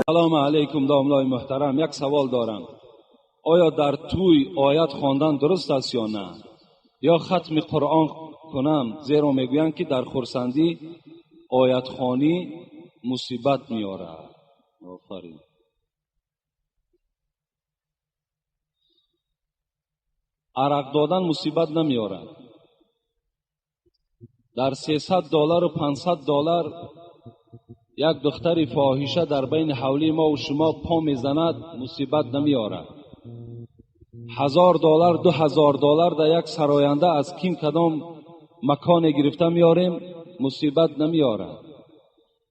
سلام علیکم داملای محترم، یک سوال دارم. آیا در توی آیت خواندن درست است یا نه؟ یا ختم قرآن کنم، زیرا میگویند که در خرسندی آیت خوانی مصیبت میاره. آفرین. عرق دادن مصیبت نمیاره. در $300 و $500 یک دختر فاحشه در بین حولی ما و شما پا میزند، مصیبت نمیاره. $1000 $2000 در یک سراینده از کیم کدام مکان گرفته میاریم، مصیبت نمیاره.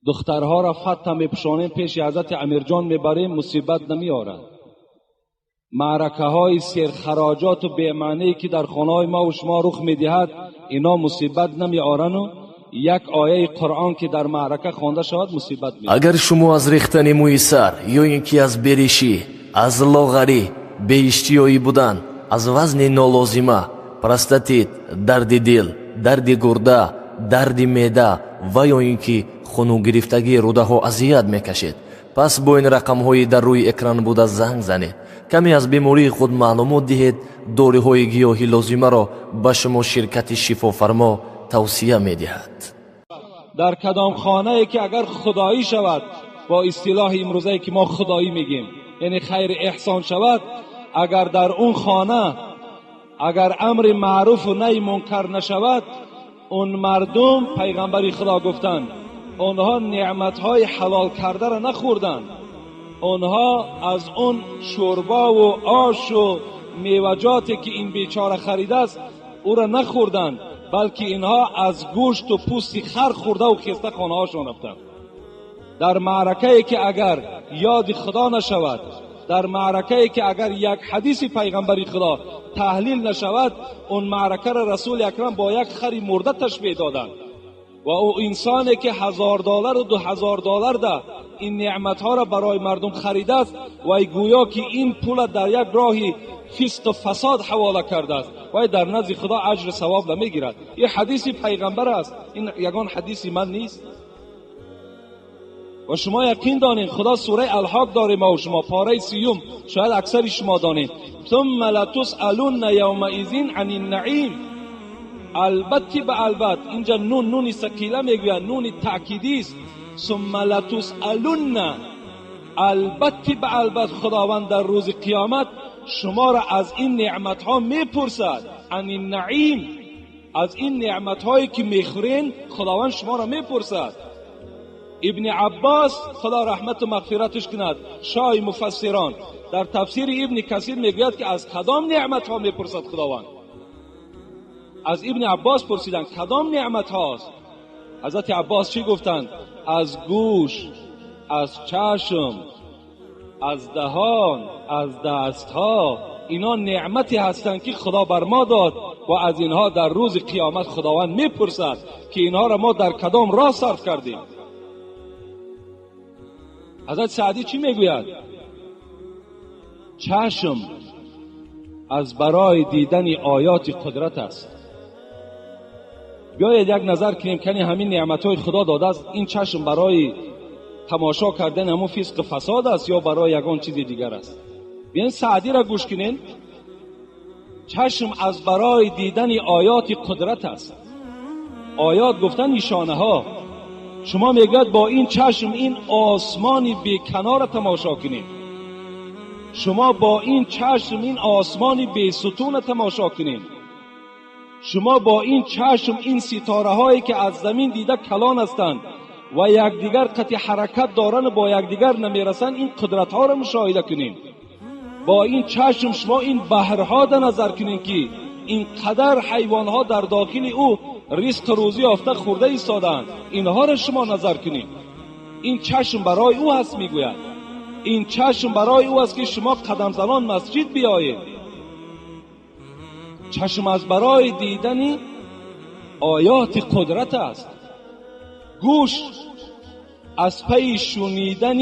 دخترها را فتح میپشانیم، پیش حضرت امیرجان میبریم، مصیبت نمیاره. معرکه های سیرخراجات و بی‌معنی که در خانه ما و شما رخ میدهد، اینا مصیبت نمیارن. و یک آیه قرآن که در معرکه خوانده شود مصیبت میاره. اگر شما از ریختن موی سر یا اینکه از بریشی، از لاغری، بی‌اشتیایی بودن، از وزن نالازمه، پروستاتیت، درد دل، درد گرده، درد معده و یا اینکه خونو گرفتگی روده ها اذیت میکشید، پس با این رقم های در روی اکران بوده زنگ زنید. کمی از بیماری خود معلومات دهید. داروی های گیاهی لازمه را به شما شرکت شفافرما توصیه میدهد. در کدام خانه ای که اگر خدایی شود، با اصطلاح امروزی که ما خدایی میگیم، یعنی خیر احسان شود، اگر در اون خانه اگر امر معروف و نهی منکر نشود، اون مردم، پیغمبر خدا گفتند، اونها نعمتهای حلال کرده را نخوردن. اونها از اون شوربا و آش و میوجاتی که این بیچاره خریده است او را نخوردن، بلکه اینها از گوشت و پوست خر خورده و خسته خانه هاشون رفتن. در معرکه‌ای که اگر یاد خدا نشود، در معرکه‌ای که اگر یک حدیث پیغمبری خدا تحلیل نشود، اون معرکه را رسول اکرم با یک خری مرده تشبیه دادند. و او انسانی که $1000 و $2000 ده این نعمتها را برای مردم خریده است، و گویا که این پول در یک راهی فسق و فساد حواله کرده است، و در نزد خدا اجر ثواب نمیگیرد. این حدیث پیغمبر است، این یگان حدیث من نیست. و شما یقین دانید خدا سوره الحاق داره، ما و شما پاره 30 شاید اکثر شما دانید، ثم لتسألن یومئذ عن النعیم. البته به البته اینجا نون ثقیله میگوید، نون تأکیدی است. ثم لتسألن، البته به البته خداوند در روز قیامت شما را از این نعمت ها میپرسد. عن النعیم، از این نعمت هایی که میخورین خداوند شما را میپرسد. ابن عباس خدا رحمت و مغفرتش کند، شاه مفسران، در تفسیر ابن کثیر میگوید که از کدام نعمت ها میپرسد خداوند. از ابن عباس پرسیدند کدام نعمت هاست؟ حضرت عباس چی گفتند؟ از گوش، از چشم، از دهان، از دست ها. اینا نعمتی هستند که خدا بر ما داد، و از اینها در روز قیامت خداوند میپرسد که اینها را ما در کدام راه صرف کردیم. حضرت سعدی چی میگوید؟ چشم از برای دیدن آیات قدرت است. بیایید یک نظر کنیم که همین نعمتهای خدا داده است، این چشم برای تماشا کردن همون فسق فساد است یا برای یگان چیز دیگر است؟ بیاین سعدی را گوش کنین. چشم از برای دیدن آیات قدرت است. آیات گفتن نشانه ها. شما میگوید با این چشم این آسمانی بیکنار تماشا کنید. شما با این چشم این آسمانی بی ستون تماشا کنید. شما با این چشم این ستاره هایی که از زمین دیده کلان هستند و یکدیگر قطع حرکت دارن با یکدیگر نمیرسن، این قدرت ها را مشاهده کنید. با این چشم شما این بحرها را نظر کنید که این قدر حیوان ها در داخل او رزق روزی یافته خورده ایستادند. اینها را شما نظر کنید. این چشم برای او هست. میگوید این چشم برای او است که شما قدم زنان مسجد بیایید. چشم از برای دیدن آیات قدرت است. گوش از پی شنیدن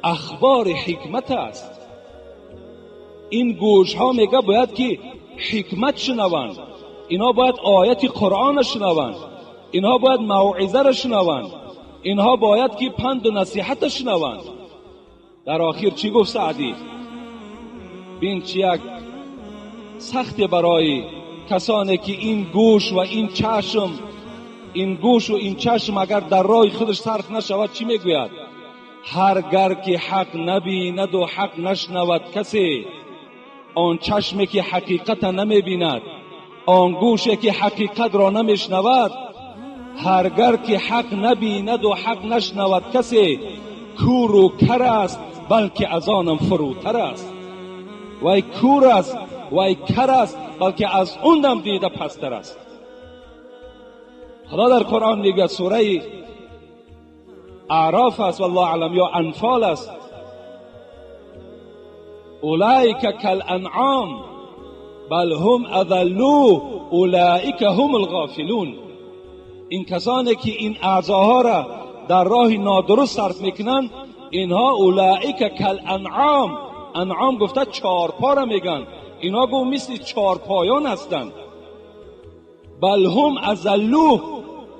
اخبار حکمت است. این گوش ها میگه باید که حکمت شنوند، اینا باید آیت قرآن شنوند. اینها باید موعظه را شنوند، اینها باید که پند و نصیحت شنوند. در آخر چی گفت سعدی؟ بین چی یک سخت برای کسانی که این گوش و این چشم، این گوش و این چشم اگر در راه خودش صرف نشود، چی میگوید؟ هرگر که حق نبیند و حق نشنود کسی، آن چشمی که حقیقت نمیبیند، آن گوشی که حقیقت را نمیشنود، هرگر که حق نبیند و حق نشنود کسی، کور و کر است بلکه از آنم فروتر است. وای کور است، وای کر است، بلکه از اونم دیده پستر است. خدا در قرآن میگه، سوره اعراف است والله اعلم یا انفال است، اولئک کالانعام بل هم اضلوا اولئک هم الغافلون. این کسانی که این اعضاها را در راه نادرست صرف میکنن، اینها اولئک کالانعام، انعام گفته چارپا را میگن، اینها گو مثل چارپایان هستند. بل هم اضلوا،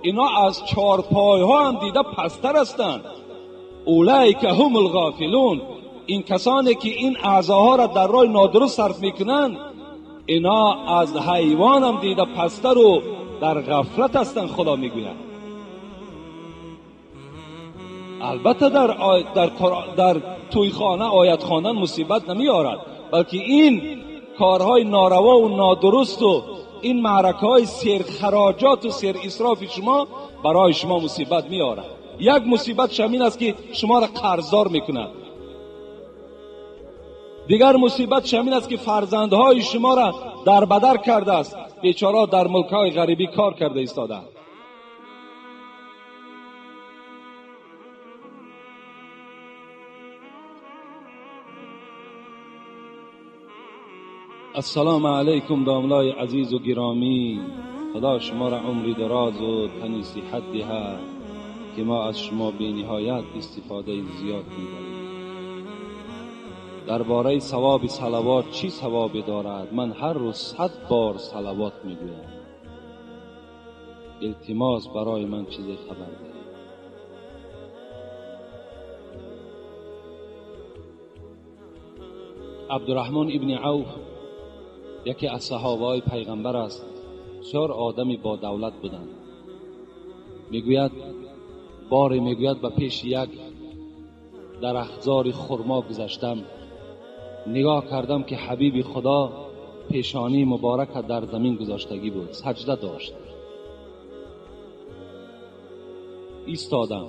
اینا از چارپایها هم دیده پستر هستند. اولئک هم الغافلون، این کسانی که این اعضاها را در راه نادرست صرف میکنند، اینا از حیوان هم دیده پستر و در غفلت هستند. خدا میگوید البته در تویخانه آیت خواندن مصیبت نمی آرد، بلکه این کارهای ناروا و نادرست و این معرکه های سیر خراجات و سیر اسراف شما برای شما مصیبت می آرد. یک مصیبت شمین است که شما را قرضدار میکند، دیگر مصیبت شمین است که فرزندهای شما را در بدر کرده است، بیچاره در ملک‌های غریبی کار کرده ایستادند. السلام علیکم داملای عزیز و گرامی، خدا شما را عمری دراز و تنی صحت دهد که ما از شما بی نهایت استفاده زیاد می‌بریم. درباره ثواب صلوات چی ثوابی دارد؟ من هر روز 100 بار صلوات میگویم. التماس برای من چیزی خبر ده. عبدالرحمن ابن عوف یکی از صحابه پیغمبر است، بسیار آدمی با دولت بودند. میگوید باری میگوید به پیش یک درختزار خرما گذشتم، نگاه کردم که حبیب خدا پیشانی مبارک در زمین گذاشتگی بود، سجده داشت. ایستادم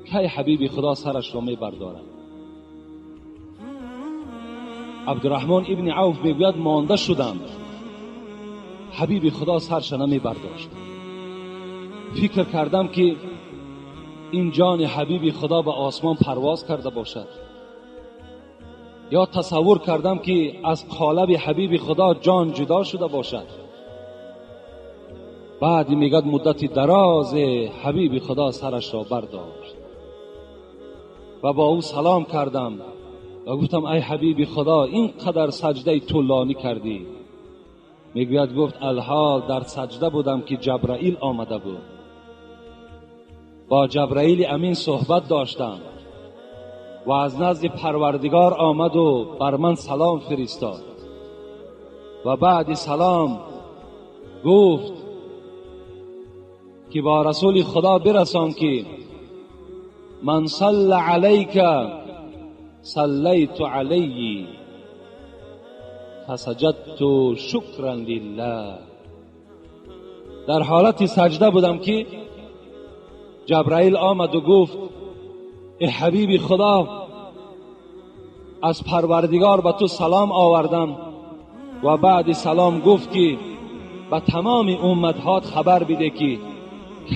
که حبیب خدا سرش را می بردارد. عبدالرحمن ابن عوف میگوید مانده شدم، حبیب خدا سرش نمی برداشت. فکر کردم که این جان حبیب خدا به آسمان پرواز کرده باشد، یا تصور کردم که از قالب حبیب خدا جان جدا شده باشد. بعد میگد مدت دراز حبیب خدا سرش را برداشت و با او سلام کردم و گفتم ای حبیب خدا اینقدر سجده طولانی کردی؟ میگوید گفت الحال در سجده بودم که جبرائیل آمده بود، با جبرائیل امین صحبت داشتم و از نزد پروردگار آمد و بر من سلام فرستاد و بعد سلام گفت که با رسول خدا برسان که من صلی علیک صلیت علیه فسجدت شکرا لله. در حالت سجده بودم که جبرائیل آمد و گفت ای حبیب خدا، از پروردگار به تو سلام آوردم و بعد سلام گفت که به تمام امت‌هات خبر بده که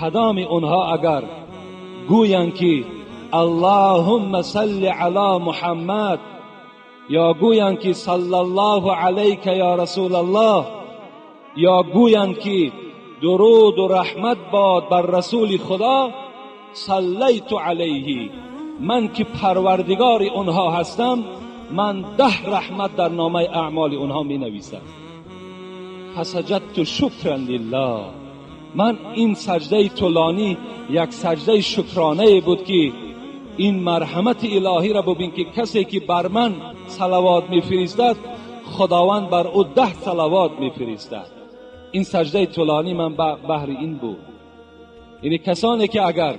کدام اونها اگر گویند که اللهم صل علی محمد یا گویند که صلی الله علیک یا رسول الله یا گویند که درود و رحمت باد بر رسول خدا، صلیت علیه، من که پروردگار اونها هستم، من 10 رحمت در نامه اعمال اونها می نویسم. فسجدت شکرا لله. من این سجده طولانی یک سجده شکرانه بود که این مرحمت الهی را ببین که کسی که بر من صلوات میفرستد خداوند بر او 10 صلوات میفرستد. این سجده طولانی من بهر این بود. یعنی کسانی که اگر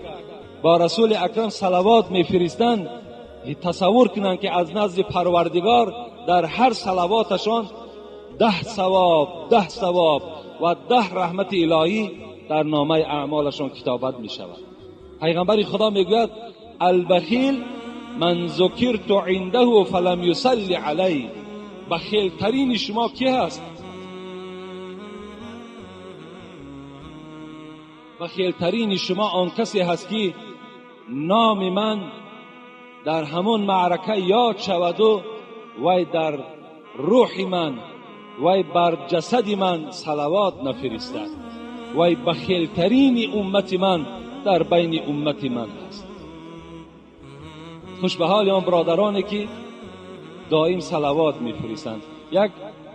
با رسول اکرم صلوات میفرستند تصور کنند که از نزد پروردگار در هر صلواتشان 10 ثواب و 10 رحمت الهی در نامه اعمالشان کتابت می شود. پیغمبر خدا میگوید البخیل من ذکرت عنده فلم یصلی علی. بخیل ترین شما کی هست؟ بخیل ترین شما آن کسی هست که نام من در همون معرکه یاد شود و وی در روح من وی بر جسد من صلوات نفرستد. وی بخیل ترین امت من در بین امت من است. خوش به حال آن برادرانی که دائم صلوات میفرستند. یک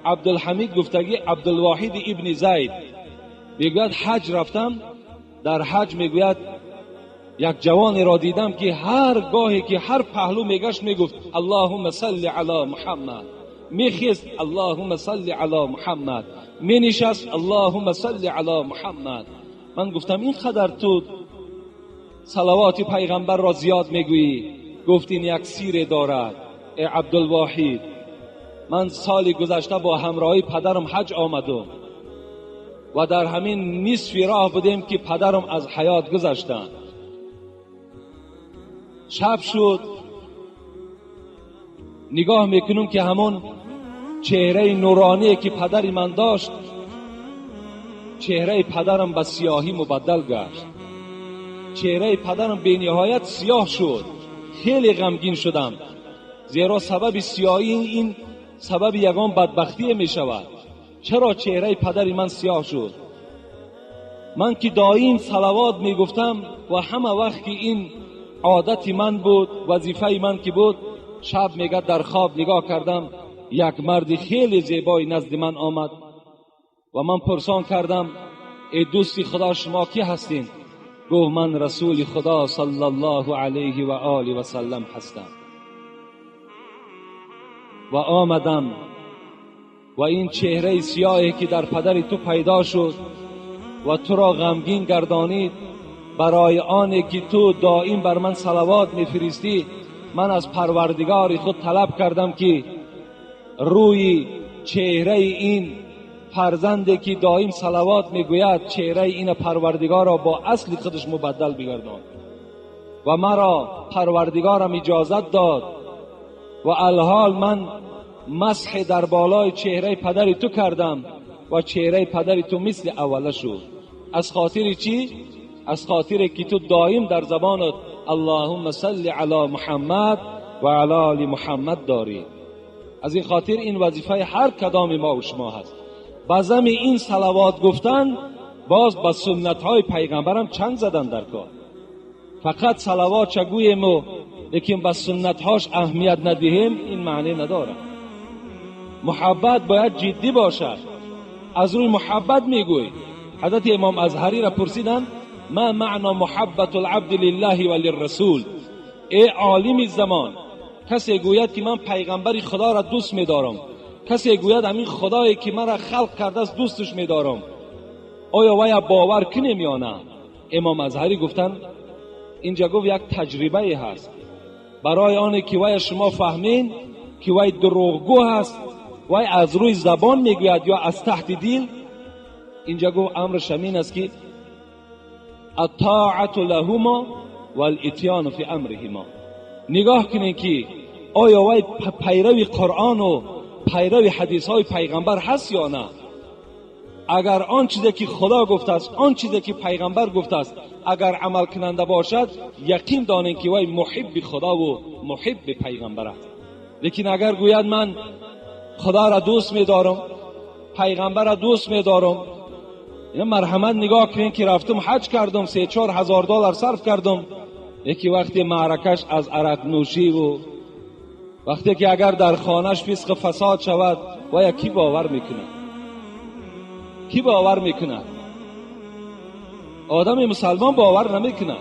عبدالحمید گفتگی عبدالواحد ابن زید میگوید حج رفتم، در حج میگوید یک جوانی را دیدم که هر گاهی که هر پهلو میگشت میگفت اللهم صل علی محمد، میخیست اللهم صل علی محمد، مینشست اللهم صل علی محمد. من گفتم این قدر تو صلوات پیغمبر را زیاد میگویی؟ گفت این یک سیر دارد ای عبدالواحد. من سال گذشته با همراهی پدرم حج آمدم و در همین نصف راه بودیم که پدرم از حیات گذشتند. شب شد، نگاه میکنم که همون چهره نورانی که پدر من داشت، چهره پدرم به سیاهی مبدل گشت. چهره پدرم به نهایت سیاه شد. خیلی غمگین شدم، زیرا سبب سیاهی این سبب یگان بدبختی می شود. چرا چهره پدر من سیاه شد؟ من که دائم صلوات می گفتم و همه وقت که این عادت من بود، وظیفه من که بود، شب میگه در خواب نگاه کردم یک مرد خیلی زیبای نزد من آمد و من پرسان کردم ای دوستی خدا شما کی هستین؟ گفت من رسول خدا صلی الله علیه و آله و سلم هستم. و آمدم و این چهره سیاهی که در پدر تو پیدا شد و تو را غمگین گردانید، برای آنی که تو دائم بر من صلوات میفرستی، من از پروردگار خود طلب کردم که روی چهره این فرزندی که دائم صلوات میگوید چهره این پروردگار را با اصل خودش مبدل بگردان. و مرا پروردگارم اجازت داد و الحال من مسح در بالای چهره پدر تو کردم و چهره پدر تو مثل اوله شد. از خاطر چی؟ از خاطر که تو دائم در زبانت اللهم صل علی محمد و علی آل محمد داری. از این خاطر این وظیفه هر کدام ما و شما هست. بازم این صلوات گفتن باز با سنت های پیغمبرم چنگ زدن در کار. فقط صلوات چگویم و لیکن با سنت هاش اهمیت ندهیم این معنی نداره. محبت باید جدی باشد. از روی محبت میگوی. حضرت امام ازهری را پرسیدن ما معنی محبت العبد لله و للرسول؟ ای عالم زمان، کسی گوید که من پیغمبر خدا را دوست می‌دارم، کسی گوید همین خدایی که مرا خلق کرده است دوستش می‌دارم، آیا وی باور کنیم یا نه؟ امام ازهری گفتن اینجا گفت یک تجربه هست برای آنی که وی شما فهمین که وی دروغگو هست، وی از روی زبان میگوید یا از تحت دل. اینجا گفت امرش همین است که الطاعت لهما والاتیان فی امرهما. نگاه کنین که آیا وی پیروی قرآن و پیروی حدیث های پیغمبر هست یا نه. اگر آن چیزی که خدا گفته است، آن چیزی که پیغمبر گفته است اگر عمل کننده باشد، یقین دانین که وی محب خدا و محب پیغمبر است. لیکن اگر گوید من خدا را دوست می‌دارم، پیغمبر را دوست می‌دارم، اینا مرحمت نگاه کنین که رفتم حج کردم 3-4 هزار دلار صرف کردم، یکی وقتی معرکش از عرق نوشی و وقتی که اگر در خانهش فسق فساد شود و یکی باور میکنه. کی باور میکنه؟ آدم مسلمان باور نمیکنه.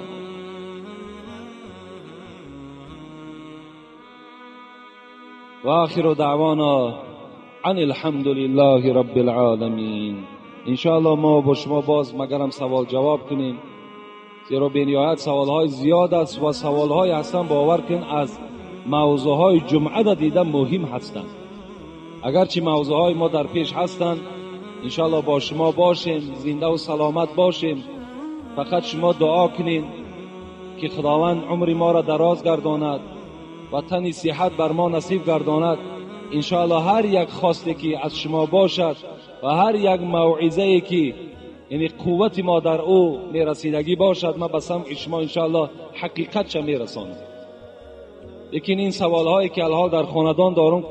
و آخر دعوانا ان الحمد لله رب العالمین. انشاءالله ما با شما باز مگرم سوال جواب کنیم، زیرا به نهایت سوالهای زیاد است و سوالهای هستن باور کن از موضوعهای جمعه را دیدن مهم هستند. اگرچه موضوعهای ما در پیش هستند، انشاءالله با شما باشیم، زنده و سلامت باشیم. فقط شما دعا کنین که خداوند عمر ما را دراز گرداند و تن صحت بر ما نصیب گرداند. انشاءالله هر یک خواسته که از شما باشد و هر یک موعظه‌ای که یعنی قوت ما در او میرسیدگی باشد، ما به سمع شما انشاءالله حقیقت چه میرسانم. لیکن این سوالهایی که الحال در خاندان دارم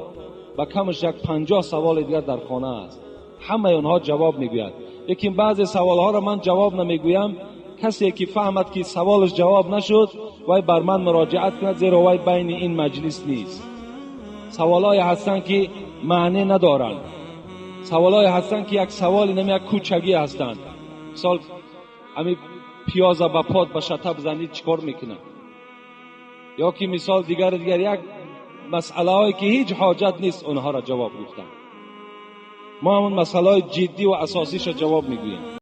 با کمش یک 50 سوال دیگر در خانه است، همه اونها جواب میگوید. لیکن بعضی سوالها را من جواب نمیگویم. کسی که فهمد که سوالش جواب نشد وای بر من مراجعت کند، زیرا وای بین این مجلس نیست. سوالای هستند که معنی ندارند، سوالای هستند که یک سوالی نمی یک کوچگی هستند. مثال همین پیاز با پات به شطب زنید چیکار میکنه؟ یا که مثال دیگر یک مسئله هایی که هیچ حاجت نیست اونها را جواب گفتن. ما همون مسئله های جدی و اساسیش را جواب میگوییم.